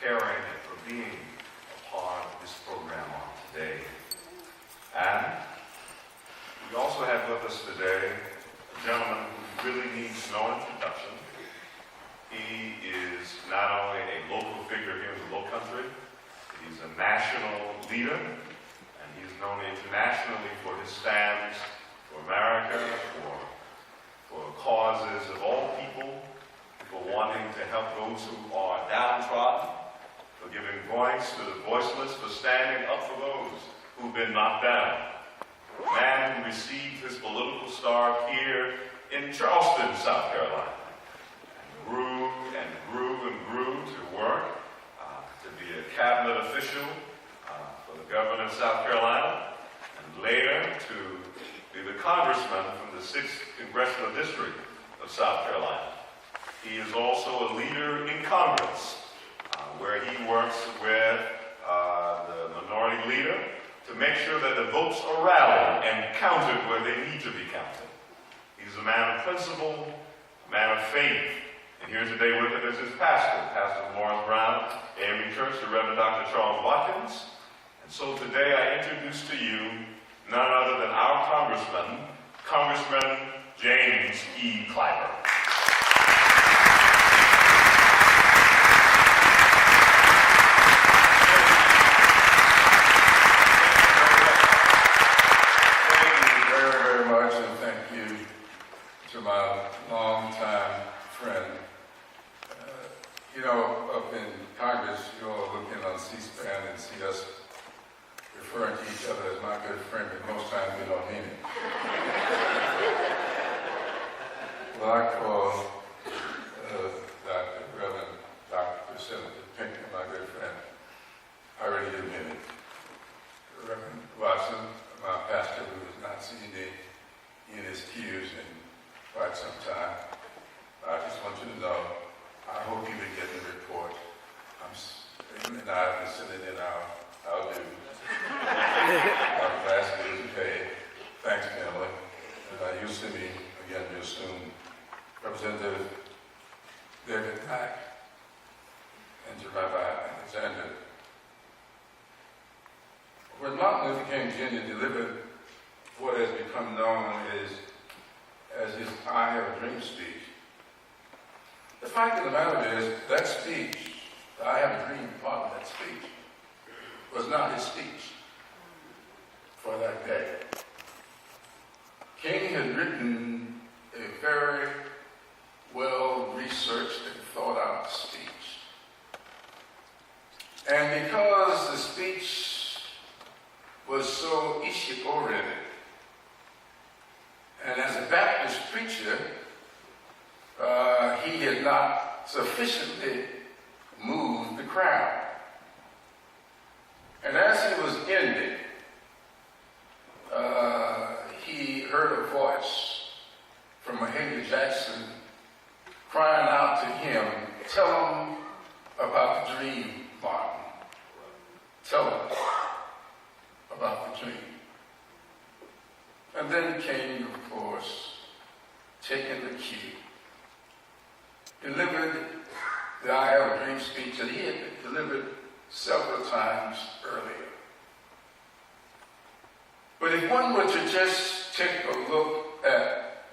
caring and for being a part of this program on today. And we also have with us today a gentleman who really needs no introduction. He is not only a local figure here in the Lowcountry, he's a national leader, and he's known internationally for his stands for America, for causes of all people, for wanting to help those who are downtrodden, for giving voice to the voiceless, for standing up for those who've been knocked down. A man who received his political start here in Charleston, South Carolina, and grew and grew and grew to work to be a cabinet official for the governor of South Carolina, and later to be the congressman from the 6th Congressional District of South Carolina. He is also a leader in Congress, where he works with the minority leader to make sure that the votes are rallied and counted where they need to be counted. He's a man of principle, a man of faith, and here today with us is his pastor, Pastor Morris Brown, AME Church, the Reverend Dr. Charles Watkins. And so today I introduce to you none other than our Congressman James E. Clyburn. To my longtime friend. Up in Congress, you all look in on C-SPAN and see us referring to each other as my good friend, but most times we don't mean it. Well, I call Reverend Dr. Senator Pinckney my good friend. I really do mean it. Reverend Watson, my pastor, who has not seen me in his pews in quite some time. I just want you to know, I hope you've been getting the report. And I've been sitting in our dues. Our class dues paid. Thanks, Emily. And you'll see me again real soon. Representative David Mack and to Rabbi Alexander. When Martin Luther King Jr. delivered what has become known as his I Have a Dream speech, the fact of the matter is that speech, the I Have a Dream part of that speech, was not his speech for that day. King had written a very well-researched and thought-out speech. And because the speech was so issue-oriented, and as a Baptist preacher, he had not sufficiently moved the crowd. And as he was ending, he heard a voice from Mahalia Jackson crying out to him, "Tell him about the dream, Martin. Tell him about the dream." And then King, of course, taking the cue, delivered the I Have a Dream speech that he had delivered several times earlier. But if one were to just take a look at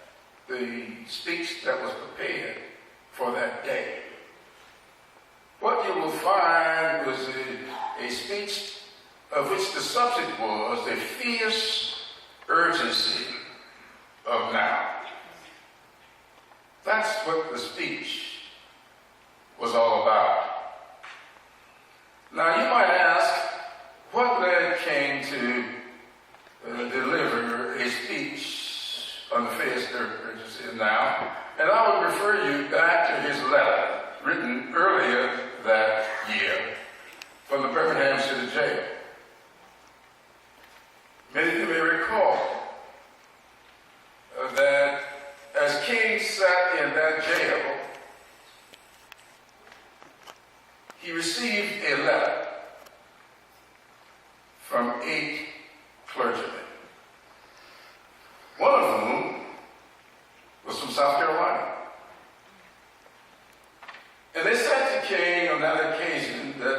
the speech that was prepared for that day, what you will find was a speech of which the subject was the fierce urgency of now. That's what the speech was all about. Now you might ask, what led King to deliver a speech on the fierce urgency of now? And I would refer you back to his letter written earlier that year from the Birmingham City Jail. Many of you may recall that as King sat in that jail, he received a letter from 8 clergymen, one of whom was from South Carolina. And they said to King on that occasion that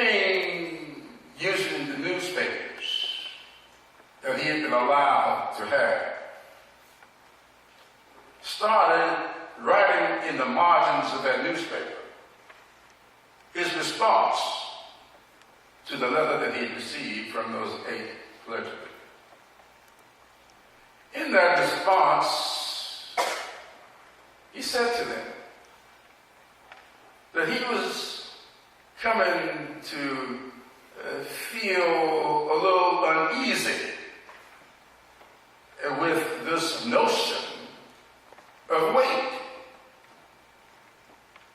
came using the newspapers that he had been allowed to have. Started writing in the margins of that newspaper his response to the letter that he had received from those 8 clergymen. In that response, he said to them that he was coming to feel a little uneasy with this notion of weight.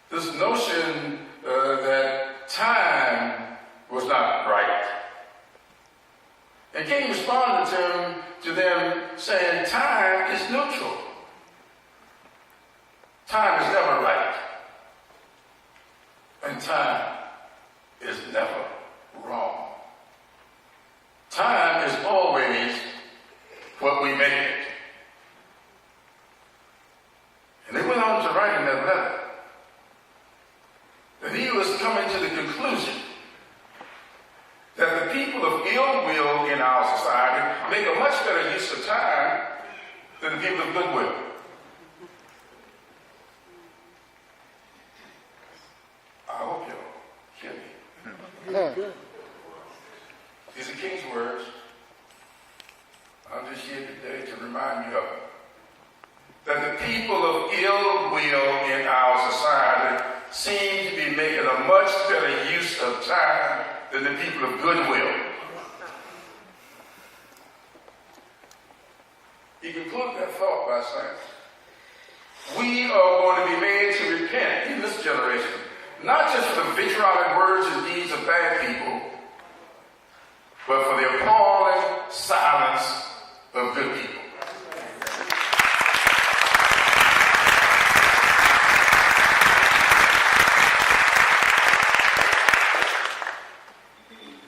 This notion that time was not right. And King responded to them saying, time is neutral. Time is never right. And time is never wrong. Time is always what we make it. And they went on to write in that letter that he was coming to the conclusion that the people of ill will in our society make a much better use of time than the people of goodwill. I hope you'll hear me. These are King's words. I'm just here today to remind you of it. That the people of ill will in our society seem to be making a much better use of time than the people of goodwill. He concluded that thought by saying, we are going to be made to repent in this generation, not just for the vitriolic words and deeds of bad people, but for the appalling silence of good people.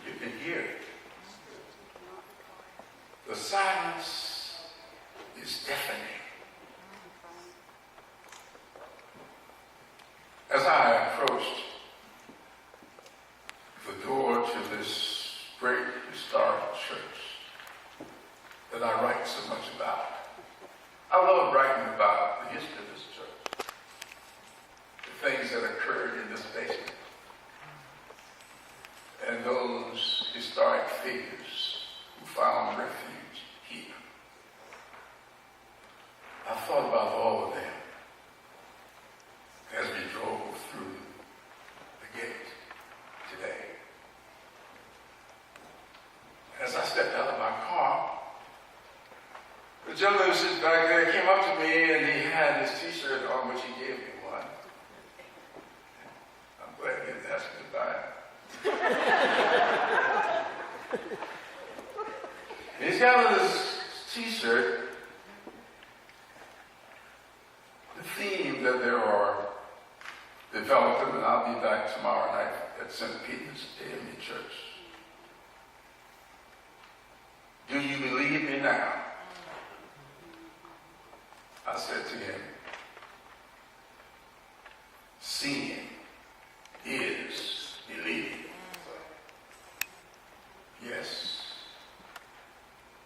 You can hear it. The silence is deafening. As I approached the door to this great historic church that I write so much about, I love writing about the history of this church, the things that occurred in this basement, and those historic figures who found refuge here. I thought about all of them as we drove through the gate today. As I stepped out of my car, the gentleman who sits back there came up to me and he had his t-shirt on, which he gave me one. I'm glad he didn't ask me to buy it. And he's got on this t-shirt the theme that there are developed, and I'll be back tomorrow night at St. Peter's AME Church. Do you believe me now? I said to him, seeing is believing. Yes,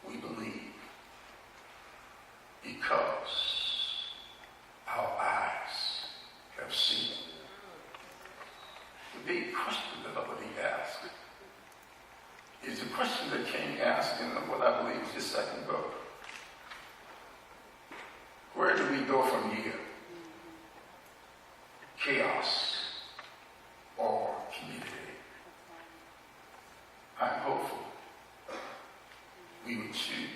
we believe because our eyes have seen. The big question that I believe asked is the question that King asked in what I believe is his second book. Where do we go from here? Chaos or community? I'm hopeful we would choose